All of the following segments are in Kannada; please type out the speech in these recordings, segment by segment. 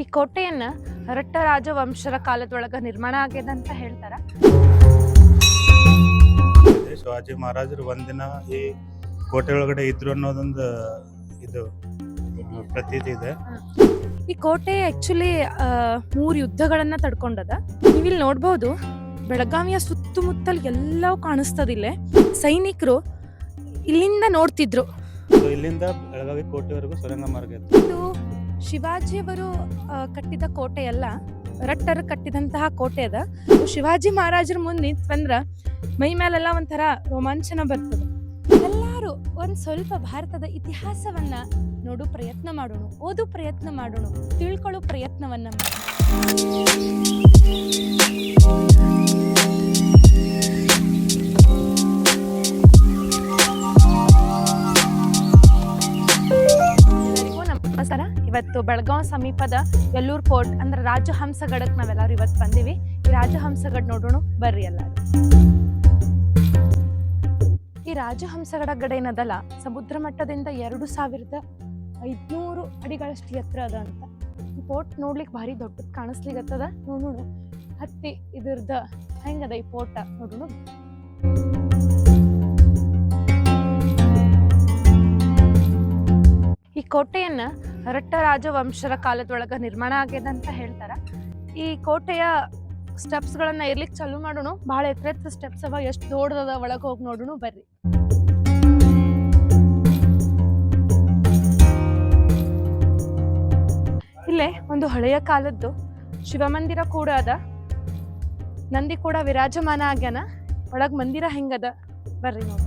ಈ ಕೋಟೆಯನ್ನ ರಟ್ಟ ರಾಜವಂಶರ ಕಾಲದೊಳಗ ನಿರ್ಮಾಣ ಆಗ್ಯದ ಅಂತ ಹೇಳ್ತಾರ. ಶಿವಾಜಿ ಮಹಾರಾಜರು ಒಂದಿನ ಈ ಕೋಟೆ ಒಳಗಡೆ ಇದ್ರು ಅನ್ನೋದೊಂದು ಇದು ಪ್ರತೀತಿ ಇದೆ. ಈ ಕೋಟೆ ಆಕ್ಚುಲಿ 3 ಯುದ್ಧಗಳನ್ನ ತಡ್ಕೊಂಡದ. ನೀವಿಲ್ಲಿ ನೋಡ್ಬೋದು, ಬೆಳಗಾವಿಯ ಸುತ್ತಮುತ್ತಲ್ ಎಲ್ಲವೂ ಕಾಣಿಸ್ತದಿಲ್ಲೇ. ಸೈನಿಕರು ಇಲ್ಲಿಂದ ನೋಡ್ತಿದ್ರು. ಇಲ್ಲಿಂದ ಬೆಳಗಾವಿ ಕೋಟೆವರೆಗೂ ಸುರಂಗ ಮಾರ್ಗ ಇದೆ. ಇದು ಶಿವಾಜಿಯವರು ಕಟ್ಟಿದ ಕೋಟೆ ಅಲ್ಲ, ರಟ್ಟರು ಕಟ್ಟಿದಂತಹ ಕೋಟೆ ಅದ. ಶಿವಾಜಿ ಮಹಾರಾಜರ ಮುಂದೆ ನಿಂತ್ವಂದ್ರ ಮೈ ಮೇಲೆಲ್ಲ ಒಂಥರ ರೋಮಾಂಚನ ಬರ್ತದೆ. ಎಲ್ಲಾರು ಒಂದ್ ಸ್ವಲ್ಪ ಭಾರತದ ಇತಿಹಾಸವನ್ನ ನೋಡು ಪ್ರಯತ್ನ ಮಾಡೋಣ, ಓದು ಪ್ರಯತ್ನ ಮಾಡೋಣ, ತಿಳ್ಕೊಳ್ಳೋ ಪ್ರಯತ್ನವನ್ನ ನಮಸ್ಕಾರ. ಇವತ್ತು ಬೆಳಗಾವಿ ಸಮೀಪದ ಯಲ್ಲೂರ್ ಫೋರ್ಟ್ ಅಂದ್ರೆ ರಾಜಹಂಸಗಡಕ್ ನಾವೆಲ್ಲರೂ ಇವತ್ತು ಬಂದಿವಿ. ಈ ರಾಜಹಂಸಗಡ್ ನೋಡೋಣ ಬರ್ರಿ ಎಲ್ಲಾರು. ಈ ರಾಜಹಂಸಗಡ ಏನದಲ್ಲ, ಸಮುದ್ರ ಮಟ್ಟದಿಂದ 2500 ಅಡಿಗಳಷ್ಟು ಎತ್ತರ ಅದ ಅಂತ. ಈ ಫೋರ್ಟ್ ನೋಡ್ಲಿಕ್ಕೆ ಭಾರಿ ದೊಡ್ಡದ್ ಕಾಣಿಸ್ಲಿಕ್ಕತ್ತದ. ನೋಡೋಣ ಹತ್ತಿ ಇದ್ರದ ಹೆಂಗದ ಈ ಫೋರ್ಟ್ ನೋಡೋಣ. ಈ ಕೋಟೆಯನ್ನ ರಟ್ಟ ರಾಜವಂಶರ ಕಾಲದೊಳಗ ನಿರ್ಮಾಣ ಆಗ್ಯದ ಅಂತ ಹೇಳ್ತಾರ. ಈ ಕೋಟೆಯ ಸ್ಟೆಪ್ಸ್ ಗಳನ್ನ ಇರ್ಲಿಕ್ಕೆ ಚಾಲೂ ಮಾಡೋಣ. ಬಹಳ ಎತ್ತರ ಸ್ಟೆಪ್ಸ್ ಅವ, ಎಷ್ಟು ದೊಡ್ಡದ ಒಳಗೆ ಹೋಗಿ ನೋಡೋಣ ಬರ್ರಿ. ಇಲ್ಲೇ ಒಂದು ಹಳೆಯ ಕಾಲದ್ದು ಶಿವಮಂದಿರ ಕೂಡ ಅದ. ನಂದಿ ಕೂಡ ವಿರಾಜಮಾನ ಆಗ್ಯಾನ. ಒಳಗ್ ಮಂದಿರ ಹೆಂಗದ ಬರ್ರಿ ನೋಡಿ.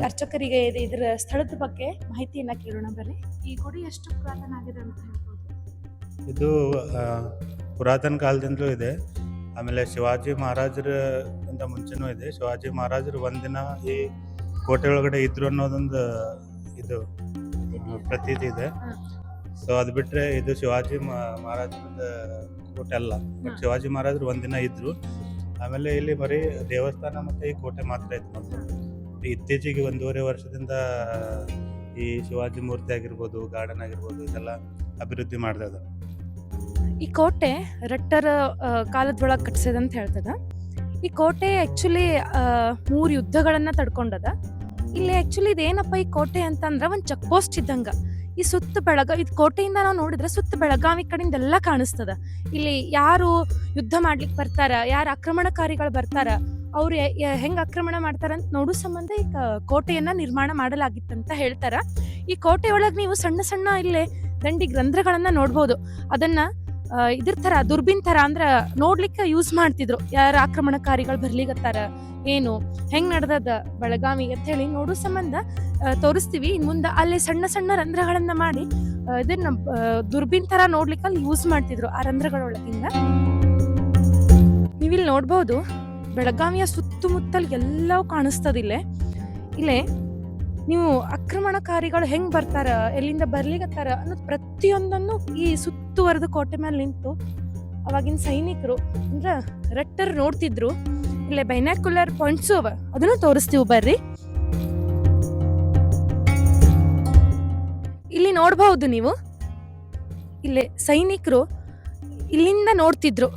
ಅರ್ಚಕರಿಗೆ ಇದರ ಸ್ಥಳದ ಬಗ್ಗೆ ಮಾಹಿತಿಯನ್ನ ಕೇಳೋಣ ಬರ್ರಿ. ಈ ಗುಡಿ ಎಷ್ಟು ಪುರಾತನ ಆಗಿದೆ ಅಂತ ಹೇಳ್ಬೋದು? ಇದು ಪುರಾತನ ಕಾಲದಿಂದಲೂ ಇದೆ. ಆಮೇಲೆ ಶಿವಾಜಿ ಮಹಾರಾಜರ ಅಂತ ಮುಂಚೆನೂ ಇದೆ. ಶಿವಾಜಿ ಮಹಾರಾಜರು ಒಂದಿನ ಈ ಕೋಟೆ ಒಳಗಡೆ ಇದ್ರು ಅನ್ನೋದೊಂದು ಇದು ಪ್ರತೀತಿ ಇದೆ. ಸೊ ಅದು ಬಿಟ್ರೆ ಇದು ಶಿವಾಜಿ ಮಹಾರಾಜರದ ಕೋಟೆ ಅಲ್ಲ, ಬಟ್ ಶಿವಾಜಿ ಮಹಾರಾಜರು ಒಂದಿನ ಇದ್ರು. ಆಮೇಲೆ ಇಲ್ಲಿ ಬರೀ ದೇವಸ್ಥಾನ ಮತ್ತೆ ಈ ಕೋಟೆ ಮಾತ್ರ ಇತ್ತು. ಮತ್ತು ಇತ್ತೀಚೆಗೆ 1.5 ವರ್ಷದಿಂದ ಈ ಶಿವಾಜಿ ಮೂರ್ತಿ ಆಗಿರ್ಬೋದು, ಗಾರ್ಡನ್ ಆಗಿರ್ಬೋದು, ಇದೆಲ್ಲ ಅಭಿವೃದ್ಧಿ ಮಾಡ್ತದ. ಈ ಕೋಟೆ ರಟ್ಟರ ಕಾಲದೊಳಗೆ ಕಟ್ಸಿದಂತ ಹೇಳ್ತದ. ಈ ಕೋಟೆ ಆಕ್ಚುಲಿ 3 ಯುದ್ಧಗಳನ್ನ ತಡ್ಕೊಂಡದ. ಇಲ್ಲಿ ಆಕ್ಚುಲಿ ಇದೇನಪ್ಪ ಈ ಕೋಟೆ ಅಂತಂದ್ರ ಒಂದ್ ಚೆಕ್ ಪೋಸ್ಟ್ ಇದ್ದಂಗ. ಈ ಸುತ್ತ ಇದು ಕೋಟೆಯಿಂದ ನಾವು ನೋಡಿದ್ರೆ ಸುತ್ತ ಬೆಳಗಾವಿ ಕಡೆಯಿಂದ ಎಲ್ಲ ಕಾಣಿಸ್ತದ. ಇಲ್ಲಿ ಯಾರು ಯುದ್ಧ ಮಾಡ್ಲಿಕ್ಕೆ ಬರ್ತಾರ, ಯಾರು ಆಕ್ರಮಣಕಾರಿಗಳು ಬರ್ತಾರ, ಅವ್ರು ಹೆಂಗ್ ಆಕ್ರಮಣ ಮಾಡ್ತಾರ ಅಂತ ನೋಡೋ ಸಂಬಂಧ ಈ ಕೋಟೆಯನ್ನ ನಿರ್ಮಾಣ ಮಾಡಲಾಗಿತ್ತಂತ ಹೇಳ್ತಾರ. ಈ ಕೋಟೆ ಒಳಗ್ ನೀವು ಸಣ್ಣ ಸಣ್ಣ ಇಲ್ಲೇ ದಂಡಿ ರಂಧ್ರಗಳನ್ನ ನೋಡ್ಬೋದು. ಅದನ್ನ ಇದ್ರ ತರ ದುರ್ಬಿನ್ ತರ ಅಂದ್ರ ನೋಡ್ಲಿಕ್ಕೆ ಯೂಸ್ ಮಾಡ್ತಿದ್ರು. ಯಾರ ಆಕ್ರಮಣಕಾರಿಗಳು ಬರ್ಲಿಗತ್ತಾರ, ಏನು ಹೆಂಗ್ ನಡ್ದದ ಬೆಳಗಾವಿ ಅಂತ ಹೇಳಿ ನೋಡೋ ಸಂಬಂಧ ತೋರಿಸ್ತೀವಿ. ಇನ್ ಮುಂದ ಅಲ್ಲಿ ಸಣ್ಣ ಸಣ್ಣ ರಂಧ್ರಗಳನ್ನ ಮಾಡಿ ಇದನ್ನ ದುರ್ಬಿನ್ ತರ ನೋಡ್ಲಿಕ್ಕೆ ಅಲ್ಲಿ ಯೂಸ್ ಮಾಡ್ತಿದ್ರು ಆ ರಂಧ್ರಗಳೊಳಗಿಂದ. ನೀವಿಲ್ಲಿ ನೋಡ್ಬೋದು, ಬೆಳಗಾವಿಯ ಸುತ್ತಮುತ್ತಲ್ ಎಲ್ಲವೂ ಕಾಣಿಸ್ತದಿಲ್ಲೇ. ಇಲ್ಲೇ ನೀವು ಆಕ್ರಮಣಕಾರಿಗಳು ಹೆಂಗ್ ಬರ್ತಾರ, ಎಲ್ಲಿಂದ ಬರ್ಲಿಗತ್ತಾರ ಅನ್ನೋದು ಪ್ರತಿಯೊಂದನ್ನು ಈ ಸುತ್ತುವರೆದ ಕೋಟೆ ಮೇಲೆ ನಿಂತು ಅವಾಗಿನ ಸೈನಿಕರು ಅಂದ್ರ ರಟ್ಟರ್ ನೋಡ್ತಿದ್ರು. ಇಲ್ಲೇ ಬೈನಾಕ್ಯುಲರ್ ಪಾಯಿಂಟ್ಸು ಅವ, ಅದನ್ನು ತೋರಿಸ್ತೀವಿ ಬರ್ರಿ. ಇಲ್ಲಿ ನೋಡ್ಬಹುದು ನೀವು, ಇಲ್ಲೇ ಸೈನಿಕರು ಇಲ್ಲಿಂದ ನೋಡ್ತಿದ್ರು.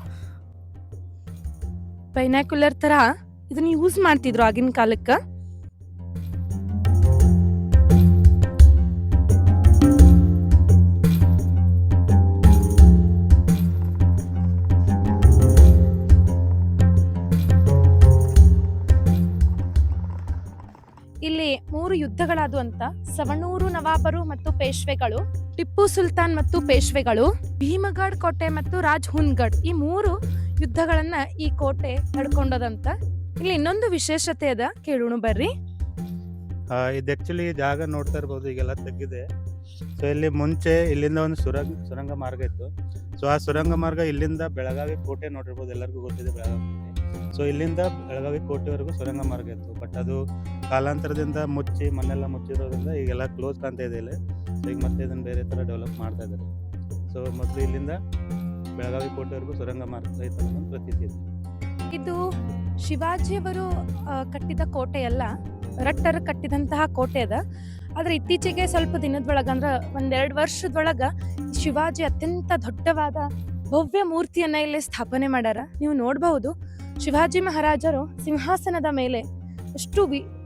ಬೈನಾಕ್ಯುಲರ್ ತರ ಇದನ್ನ ಯೂಸ್ ಮಾಡ್ತಿದ್ರು ಆಗಿನ ಕಾಲಕ್ಕ. ಇಲ್ಲಿ 3 ಯುದ್ಧಗಳಾದು ಅಂತ. ಸವಣೂರು ನವಾಬರು ಮತ್ತು ಪೇಶ್ವೆಗಳು, ಟಿಪ್ಪು ಸುಲ್ತಾನ್ ಮತ್ತು ಪೇಶ್ವೆಗಳು, ಭೀಮಗಢ್ ಕೋಟೆ ಮತ್ತು ರಾಜ್ಹುನ್ಗಢ್, ಈ 3 ಯುದ್ಧಗಳನ್ನ ಈ ಕೋಟೆ ತಡ್ಕೊಂಡದಂತ. ಇಲ್ಲಿ ಇನ್ನೊಂದು ವಿಶೇಷತೆ ಅದ, ಕೇಳೋಣ ಬರ್ರಿ. ಇದು ಆ್ಯಕ್ಚುಲಿ ಜಾಗ ನೋಡ್ತಾ ಇರ್ಬೋದು, ಈಗೆಲ್ಲ ತೆಗ್ಗಿದೆ. ಸೊ ಇಲ್ಲಿ ಮುಂಚೆ ಇಲ್ಲಿಂದ ಒಂದು ಸುರಂಗ ಮಾರ್ಗ ಇತ್ತು. ಸೊ ಆ ಸುರಂಗ ಮಾರ್ಗ ಇಲ್ಲಿಂದ ಬೆಳಗಾವಿ ಕೋಟೆ ನೋಡಿರ್ಬೋದು, ಎಲ್ಲರಿಗೂ ಗೊತ್ತಿದೆ ಬೆಳಗಾವಿ ಕೋಟೆ. ಸೊ ಇಲ್ಲಿಂದ ಬೆಳಗಾವಿ ಕೋಟೆವರೆಗೂ ಸುರಂಗ ಮಾರ್ಗ ಇತ್ತು. ಬಟ್ ಅದು ಕಾಲಾಂತರದಿಂದ ಮಣ್ಣೆಲ್ಲ ಮುಚ್ಚಿರೋದ್ರಿಂದ ಈಗೆಲ್ಲ ಕ್ಲೋಸ್ ಕಾಣ್ತಾ ಇದೆ ಇಲ್ಲಿ. ಸೊ ಈಗ ಮತ್ತೆ ಇದನ್ನು ಬೇರೆ ಥರ ಡೆವಲಪ್ ಮಾಡ್ತಾ ಇದ್ದಾರೆ. ಸೊ ಮೊದಲು ಇಲ್ಲಿಂದ ಬೆಳಗಾವಿ ಕೋಟೆವರೆಗೂ ಸುರಂಗ ಮಾರ್ಗ ಇತ್ತು ಅನ್ನೋದು ಪ್ರತೀತಿ ಇದೆ. ಇದು ಶಿವಾಜಿಯವರು ಕಟ್ಟಿದ ಕೋಟೆಯಲ್ಲ, ರಟ್ಟರು ಕಟ್ಟಿದಂತಹ ಕೋಟೆ ಅದ. ಆದ್ರೆ ಇತ್ತೀಚೆಗೆ ಸ್ವಲ್ಪ ದಿನದೊಳಗೆ ಅಂದ್ರೆ 1-2 ವರ್ಷದೊಳಗೆ ಶಿವಾಜಿ ಅತ್ಯಂತ ದೊಡ್ಡವಾದ ಭವ್ಯ ಮೂರ್ತಿಯನ್ನ ಇಲ್ಲಿ ಸ್ಥಾಪನೆ ಮಾಡ್ಯಾರ. ನೀವು ನೋಡಬಹುದು, ಶಿವಾಜಿ ಮಹಾರಾಜರು ಸಿಂಹಾಸನದ ಮೇಲೆ ಎಷ್ಟು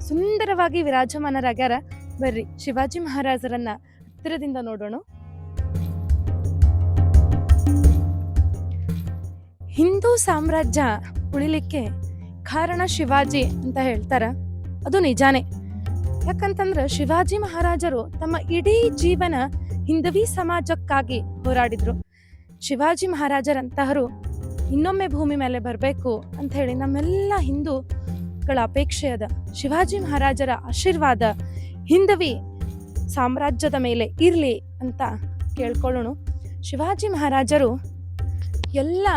ಸುಂದರವಾಗಿ ವಿರಾಜಮಾನರಾಗ್ಯಾರ. ಬರ್ರಿ ಶಿವಾಜಿ ಮಹಾರಾಜರನ್ನ ಹತ್ತಿರದಿಂದ ನೋಡೋಣ. ಹಿಂದೂ ಸಾಮ್ರಾಜ್ಯ ಉಳಿಲಿಕ್ಕೆ ಕಾರಣ ಶಿವಾಜಿ ಅಂತ ಹೇಳ್ತಾರ. ಅದು ನಿಜಾನೇ. ಯಾಕಂತಂದ್ರೆ ಶಿವಾಜಿ ಮಹಾರಾಜರು ತಮ್ಮ ಇಡೀ ಜೀವನ ಹಿಂದವಿ ಸಮಾಜಕ್ಕಾಗಿ ಹೋರಾಡಿದ್ರು. ಶಿವಾಜಿ ಮಹಾರಾಜರಂತಹರು ಇನ್ನೊಮ್ಮೆ ಭೂಮಿ ಮೇಲೆ ಬರಬೇಕು ಅಂತ ಹೇಳಿ ನಮ್ಮೆಲ್ಲ ಹಿಂದೂಗಳ ಅಪೇಕ್ಷೆ ಅದ. ಶಿವಾಜಿ ಮಹಾರಾಜರ ಆಶೀರ್ವಾದ ಹಿಂದವಿ ಸಾಮ್ರಾಜ್ಯದ ಮೇಲೆ ಇರಲಿ ಅಂತ ಕೇಳ್ಕೊಳ್ಳೋಣ. ಶಿವಾಜಿ ಮಹಾರಾಜರು ಎಲ್ಲ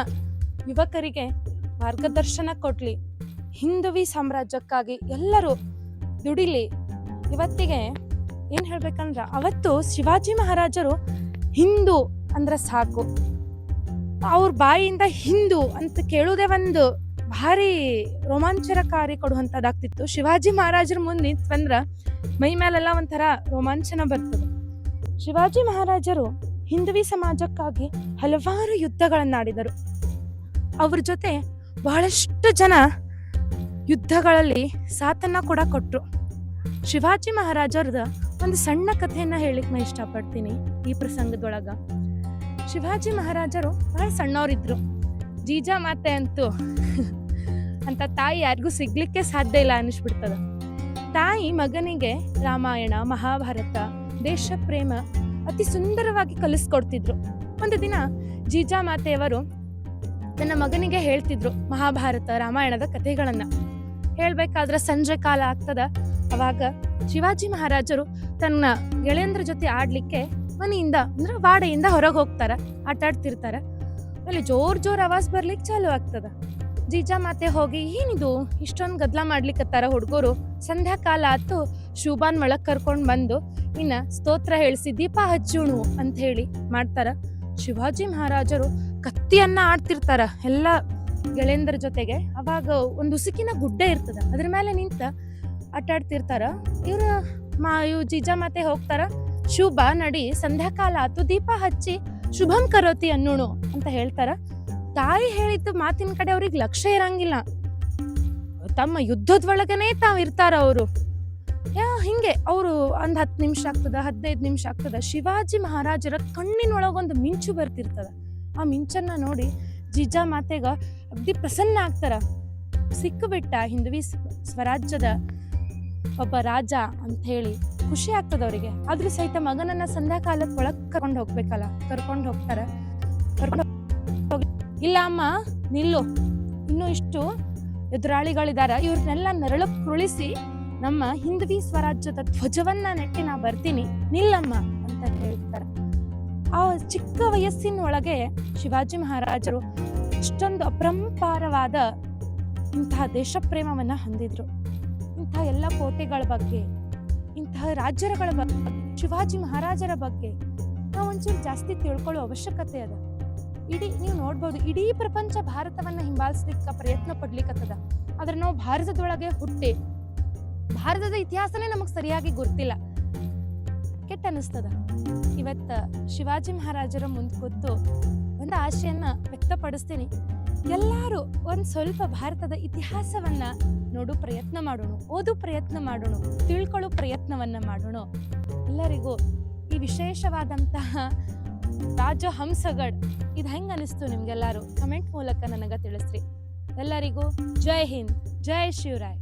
ಯುವಕರಿಗೆ ಮಾರ್ಗದರ್ಶನ ಕೊಡ್ಲಿ, ಹಿಂದವಿ ಸಾಮ್ರಾಜ್ಯಕ್ಕಾಗಿ ಎಲ್ಲರೂ ದುಡಿಲಿ. ಇವತ್ತಿಗೆ ಏನು ಹೇಳ್ಬೇಕಂದ್ರೆ, ಅವತ್ತು ಶಿವಾಜಿ ಮಹಾರಾಜರು ಹಿಂದೂ ಅಂದ್ರೆ ಸಾಕು, ಅವ್ರ ಬಾಯಿಯಿಂದ ಹಿಂದೂ ಅಂತ ಕೇಳೋದೇ ಒಂದು ಭಾರಿ ರೋಮಾಂಚನಕಾರಿ ಕೊಡುವಂಥದ್ದಾಗ್ತಿತ್ತು. ಶಿವಾಜಿ ಮಹಾರಾಜರ ಮುಂದೆ ನಿಂತ್ವಂದ್ರೆ ಮೈ ಮೇಲೆಲ್ಲ ಒಂಥರ ರೋಮಾಂಚನ ಬರ್ತದೆ. ಶಿವಾಜಿ ಮಹಾರಾಜರು ಹಿಂದವಿ ಸಮಾಜಕ್ಕಾಗಿ ಹಲವಾರು ಯುದ್ಧಗಳನ್ನಾಡಿದರು. ಅವ್ರ ಜೊತೆ ಬಹಳಷ್ಟು ಜನ ಯುದ್ಧಗಳಲ್ಲಿ ಸಾಥನ್ನ ಕೂಡ ಕೊಟ್ರು. ಶಿವಾಜಿ ಮಹಾರಾಜರದ ಒಂದು ಸಣ್ಣ ಕಥೆಯನ್ನ ಹೇಳಿಕ್ ನಾ ಇಷ್ಟಪಡ್ತೀನಿ ಈ ಪ್ರಸಂಗದೊಳಗ. ಶಿವಾಜಿ ಮಹಾರಾಜರು ಬಹಳ ಸಣ್ಣವರಿದ್ರು. ಜೀಜಾಮಾತೆ ಅಂತೂ ಅಂತ ತಾಯಿ ಯಾರಿಗೂ ಸಿಗ್ಲಿಕ್ಕೆ ಸಾಧ್ಯ ಇಲ್ಲ ಅನಿಸ್ಬಿಡ್ತದ. ತಾಯಿ ಮಗನಿಗೆ ರಾಮಾಯಣ, ಮಹಾಭಾರತ, ದೇಶ ಪ್ರೇಮ ಅತಿ ಸುಂದರವಾಗಿ ಕಲಿಸ್ಕೊಡ್ತಿದ್ರು. ಒಂದು ದಿನ ಜೀಜಾಮಾತೆಯವರು ತನ್ನ ಮಗನಿಗೆ ಹೇಳ್ತಿದ್ರು ಮಹಾಭಾರತ, ರಾಮಾಯಣದ ಕಥೆಗಳನ್ನ. ಹೇಳ್ಬೇಕಾದ್ರೆ ಸಂಜೆ ಕಾಲ ಆಗ್ತದ. ಅವಾಗ ಶಿವಾಜಿ ಮಹಾರಾಜರು ತನ್ನ ಗೆಳೆಯಂದ್ರ ಜೊತೆ ಆಡ್ಲಿಕ್ಕೆ ಮನೆಯಿಂದ ಅಂದ್ರೆ ವಾಡೆಯಿಂದ ಹೊರಗೆ ಹೋಗ್ತಾರ, ಆಟ ಆಡ್ತಿರ್ತಾರ. ಅಲ್ಲಿ ಜೋರ್ ಆವಾಜ್ ಬರ್ಲಿಕ್ಕೆ ಚಾಲು ಆಗ್ತದ. ಜೀಜಾಮಾತೆ ಹೋಗಿ, ಏನಿದು ಇಷ್ಟೊಂದು ಗದ್ಲ ಮಾಡ್ಲಿಕ್ಕತ್ತಾರ ಹುಡುಗರು, ಸಂಧ್ಯಾ ಕಾಲ ಆತು, ಶೂಬಾನ್ ಒಳಗ್ ಕರ್ಕೊಂಡ್ ಬಂದು ಇನ್ನ ಸ್ತೋತ್ರ ಹೇಳಿಸಿ ದೀಪ ಹಚ್ಚೋಣು ಅಂತ ಹೇಳಿ ಮಾಡ್ತಾರ. ಶಿವಾಜಿ ಮಹಾರಾಜರು ಕತ್ತಿಯನ್ನ ಆಡ್ತಿರ್ತಾರ ಎಲ್ಲ ಗೆಳೆಯಂದ್ರ ಜೊತೆಗೆ. ಅವಾಗ ಒಂದು ಉಸುಕಿನ ಗುಡ್ಡೆ ಇರ್ತದ, ಅದ್ರ ಮೇಲೆ ನಿಂತ ಆಟ ಆಡ್ತಿರ್ತಾರ. ಇವ್ರು ಜೀಜಾಮಾತೆ ಹೋಗ್ತಾರ, ಶುಭ ನಡಿ, ಸಂಧ್ಯಾಕಾಲ ಆತು, ದೀಪ ಹಚ್ಚಿ ಶುಭಂ ಕರೋತಿ ಅನ್ನೋಣು ಅಂತ ಹೇಳ್ತಾರ. ತಾಯಿ ಹೇಳಿದ ಮಾತಿನ ಕಡೆ ಅವ್ರಿಗೆ ಲಕ್ಷ್ಯ ಇರಂಗಿಲ್ಲ, ತಮ್ಮ ಯುದ್ಧದೊಳಗನೆ ತಾವ್ ಇರ್ತಾರ ಅವರು. ಹಿಂಗೆ ಅವರು ಒಂದ್ 10 ನಿಮಿಷ ಆಗ್ತದ, 15 ನಿಮಿಷ ಆಗ್ತದ. ಶಿವಾಜಿ ಮಹಾರಾಜರ ಕಣ್ಣಿನೊಳಗೊಂದು ಮಿಂಚು ಬರ್ತಿರ್ತದ. ಆ ಮಿಂಚನ್ನ ನೋಡಿ ಜೀಜಾಮಾತೆಗ ಅಗ್ದಿ ಪ್ರಸನ್ನ ಆಗ್ತಾರ. ಸಿಕ್ಕಿಬಿಟ್ಟ ಹಿಂದವಿ ಸ್ವರಾಜ್ಯದ ಒಬ್ಬ ರಾಜ ಅಂತ ಹೇಳಿ ಖುಷಿ ಆಗ್ತದ ಅವರಿಗೆ. ಆದ್ರೂ ಸಹಿತ ಮಗನನ್ನ ಸಂಧ್ಯಾಕಾಲಕ್ಕೆ ಒಳಗ್ ಕರ್ಕೊಂಡು ಹೋಗ್ಬೇಕಲ್ಲ, ಕರ್ಕೊಂಡು ಹೋಗ್ತಾರ. ಇಲ್ಲ ಅಮ್ಮ ನಿಲ್ಲು, ಇನ್ನು ಇಷ್ಟು ಎದುರಾಳಿಗಳಿದಾರ, ಇವ್ರನ್ನೆಲ್ಲ ನರಳುಳಿಸಿ ನಮ್ಮ ಹಿಂದವಿ ಸ್ವರಾಜ್ಯದ ಧ್ವಜವನ್ನ ನೆಟ್ಟಿ ನಾ ಬರ್ತೀನಿ, ನಿಲ್ಲಮ್ಮ ಅಂತ ಹೇಳ್ತಾರೆ. ಆ ಚಿಕ್ಕ ವಯಸ್ಸಿನೊಳಗೆ ಶಿವಾಜಿ ಮಹಾರಾಜರು ಇಷ್ಟೊಂದು ಅಪರಂಪಾರವಾದ ಇಂತಹ ದೇಶ ಪ್ರೇಮವನ್ನ ಹೊಂದಿದ್ರು. ಇಂತಹ ಎಲ್ಲ ಕೋಟೆಗಳ ಬಗ್ಗೆ, ಇಂತಹ ರಾಜ್ಯಗಳ ಬಗ್ಗೆ, ಶಿವಾಜಿ ಮಹಾರಾಜರ ಬಗ್ಗೆ ನಾವು ಒಂಚೂರು ಜಾಸ್ತಿ ತಿಳ್ಕೊಳ್ಳೋ ಅವಶ್ಯಕತೆ ಅದ. ನೀವು ನೋಡ್ಬೋದು, ಇಡೀ ಪ್ರಪಂಚ ಭಾರತವನ್ನ ಹಿಂಬಾಲಿಸ್ಲಿಕ್ಕೆ ಪ್ರಯತ್ನ ಪಡ್ಲಿಕ್ಕತ್ತದ. ಆದ್ರೆ ನಾವು ಭಾರತದೊಳಗೆ ಹುಟ್ಟಿ ಭಾರತದ ಇತಿಹಾಸನೇ ನಮಗ್ ಸರಿಯಾಗಿ ಗೊತ್ತಿಲ್ಲ. ಕೆಟ್ಟ ಅನಿಸ್ತದ. ಇವತ್ತ ಶಿವಾಜಿ ಮಹಾರಾಜರ ಮುಂದೆ ಕೂತು ಒಂದು ಆಶೆಯನ್ನ ವ್ಯಕ್ತಪಡಿಸ್ತೀನಿ. ಎಲ್ಲಾರು ಒಂದ್ ಸ್ವಲ್ಪ ಭಾರತದ ಇತಿಹಾಸವನ್ನ ನೋಡು ಪ್ರಯತ್ನ ಮಾಡೋಣ, ಓದು ಪ್ರಯತ್ನ ಮಾಡೋಣ, ತಿಳ್ಕೊಳ್ಳೋ ಪ್ರಯತ್ನವನ್ನ ಮಾಡೋಣ. ಎಲ್ಲರಿಗೂ ಈ ವಿಶೇಷವಾದಂತಹ ರಾಜಹಂಸಗಢ ಇದು ಹೆಂಗ ಅನಿಸ್ತು ನಿಮ್ಗೆಲ್ಲಾರು ಕಮೆಂಟ್ ಮೂಲಕ ನನಗ ತಿಳಿಸ್ರಿ. ಎಲ್ಲರಿಗೂ ಜೈ ಹಿಂದ್, ಜೈ ಶಿವರಾಯ್.